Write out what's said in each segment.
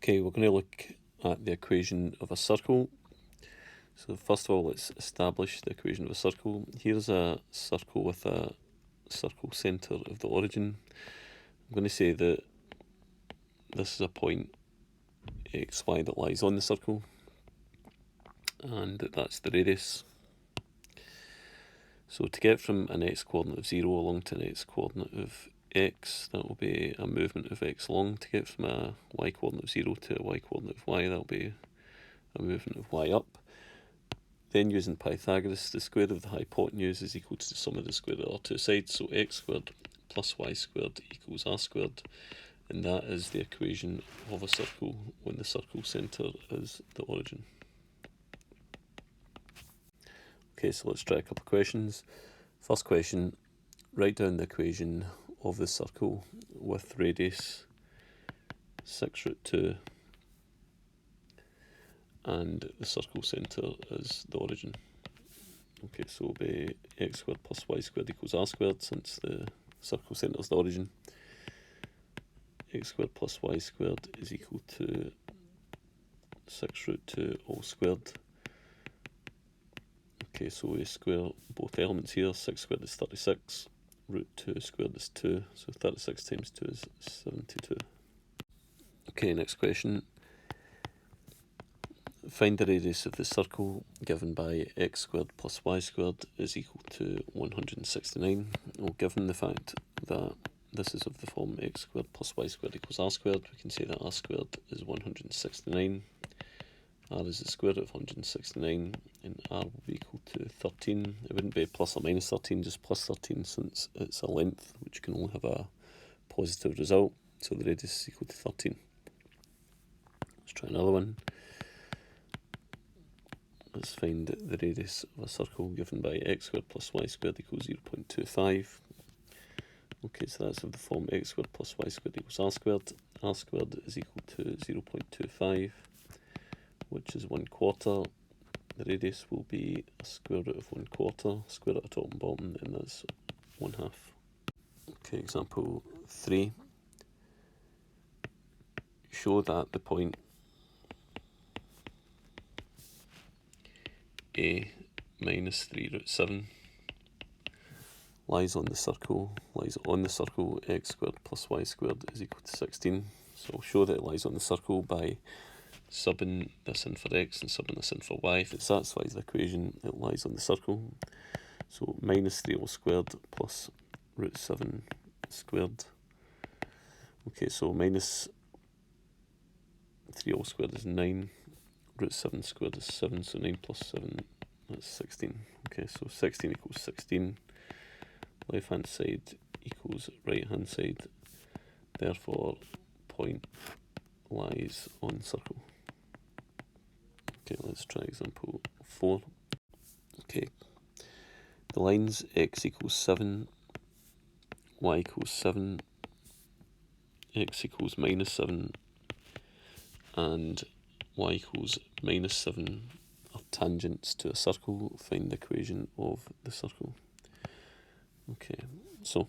Okay, we're going to look at the equation of a circle. So first of all, let's establish the equation of a circle. Here's a circle with a circle centre of the origin. I'm going to say that this is a point xy that lies on the circle, and that's the radius. So to get from an x coordinate of 0 along to an x coordinate of x, that will be a movement of x long. To get from a y coordinate of 0 to a y coordinate of y, that will be a movement of y up. Then using Pythagoras, the square of the hypotenuse is equal to the sum of the square of our two sides, so x squared plus y squared equals r squared, and that is the equation of a circle when the circle centre is the origin. Okay, so let's try a couple of questions. First question, write down the equation of the circle with radius 6 root 2 and the circle centre is the origin. Okay, so it'll be x squared plus y squared equals r squared, since the circle centre is the origin. X squared plus y squared is equal to 6 root 2 all squared. Okay, so we square both elements here. 6 squared is 36, root 2 squared is 2, so 36 times 2 is 72. Okay, next question. Find the radius of the circle given by x squared plus y squared is equal to 169. Well, given the fact that this is of the form x squared plus y squared equals r squared, we can say that r squared is 169. R is the square root of 169, and r will be equal to 13. It wouldn't be plus or minus 13, just plus 13, since it's a length which can only have a positive result, so the radius is equal to 13. Let's try another one. Let's find the radius of a circle given by x squared plus y squared equals 0.25. Okay, so that's of the form x squared plus y squared equals r squared. R squared is equal to 0.25, which is 1/4. The radius will be a square root of 1/4, square root of top and bottom, and that's 1/2. Okay, example 3. Show that the point a minus 3 root 7 lies on the circle x squared plus y squared is equal to 16. So I'll show that it lies on the circle by subbing this in for x and subbing this in for y. If it satisfies the equation, it lies on the circle. So minus 3 all squared plus root 7 squared. Okay, so minus 3 all squared is 9. Root 7 squared is 7, so 9 plus 7, that's 16. Okay, so 16 equals 16. Left hand side equals right hand side. Therefore, point lies on circle. Okay, let's try example 4. Okay, the lines x equals 7, y equals 7, x equals minus 7, and y equals minus 7 are tangents to a circle. Find the equation of the circle. Okay, so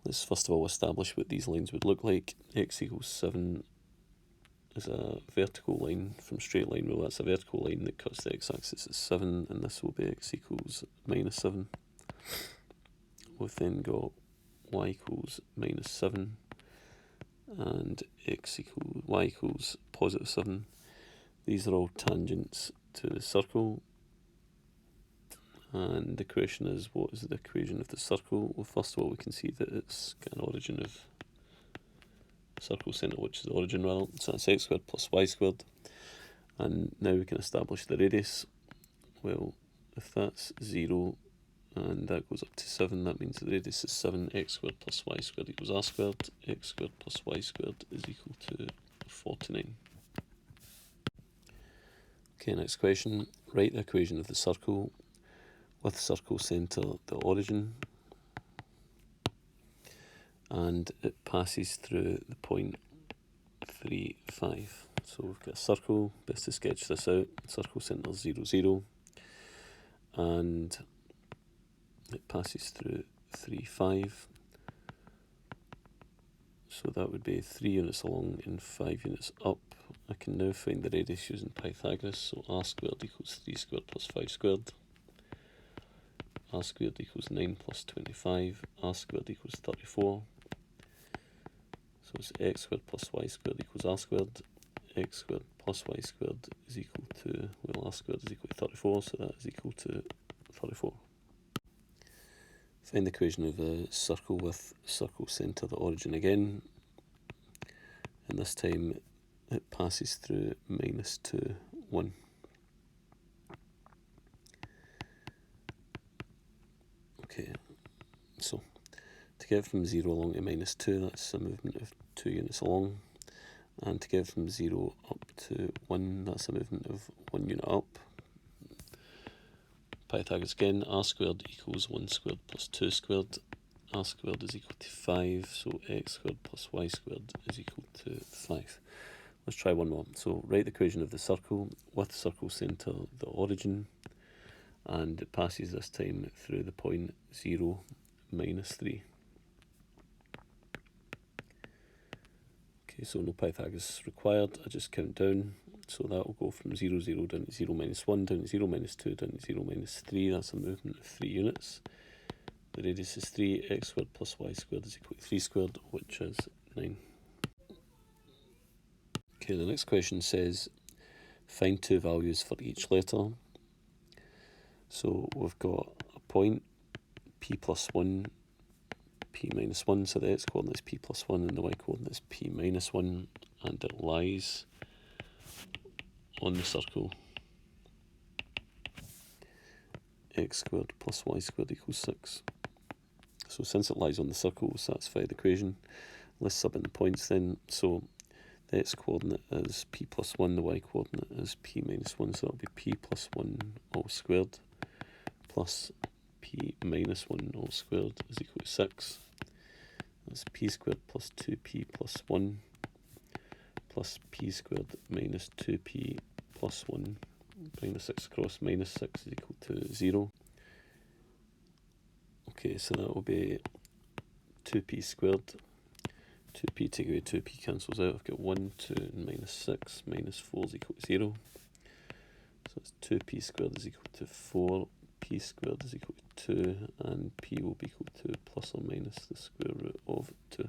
let's first of all establish what these lines would look like. X equals 7 is a vertical line from straight line rule. That's a vertical line that cuts the x-axis at 7, and this will be x equals minus 7. We've then got y equals minus 7, and y equals positive 7. These are all tangents to the circle. And the question is, what is the equation of the circle? Well, first of all, we can see that it's got an origin of circle centre, which is the origin rather. So that's x squared plus y squared. And now we can establish the radius. Well, if that's 0 and that goes up to 7, that means the radius is 7. X squared plus y squared equals r squared. X squared plus y squared is equal to 49. Okay, next question. Write the equation of the circle with circle centre the origin, and it passes through the point 3, 5. So we've got a circle. Best to sketch this out. Circle centre 0, 0, and it passes through 3, 5. So that would be 3 units along and 5 units up. I can now find the radius using Pythagoras. So r squared equals 3 squared plus 5 squared. R squared equals 9 plus 25. R squared equals 34. So it's x squared plus y squared equals r squared. X squared plus y squared is equal to, well, r squared is equal to 34, so that is equal to 34. Find the equation of a circle with circle centre, the origin again, and this time it passes through minus 2, 1. Okay, so to get from 0 along to minus 2, that's a movement of 2 units along. And to get from 0 up to 1, that's a movement of 1 unit up. Pythagoras again, r squared equals 1 squared plus 2 squared. R squared is equal to 5, so x squared plus y squared is equal to 5. Let's try one more. So write the equation of the circle with circle centre, the origin, and it passes this time through the point 0, minus 3. Okay, so no Pythagoras required. I just count down. So that will go from 0, 0 down to 0, minus 1, down to 0, minus 2, down to 0, minus 3. That's a movement of 3 units. The radius is 3. X squared plus y squared is equal to 3 squared, which is 9. Okay, the next question says, find 2 values for each letter. So we've got a point, p plus 1, p minus 1, so the x coordinate is p plus 1 and the y coordinate is p minus 1, and it lies on the circle x squared plus y squared equals 6. So since it lies on the circle, we'll satisfy the equation. Let's sub in the points then. So the x coordinate is p plus 1, the y coordinate is p minus 1, so that'll be p plus 1 all squared plus p minus 1 all squared is equal to 6. That's p squared plus 2p plus 1 plus p squared minus 2p plus 1. Bring the 6 across, minus 6 is equal to 0. Okay, so that will be 2p squared. 2p take away 2p cancels out. I've got 1, 2, and minus 6. Minus 4 is equal to 0. So it's 2p squared is equal to 4. P squared is equal to 2. And p will be equal to plus or minus the square root of 2.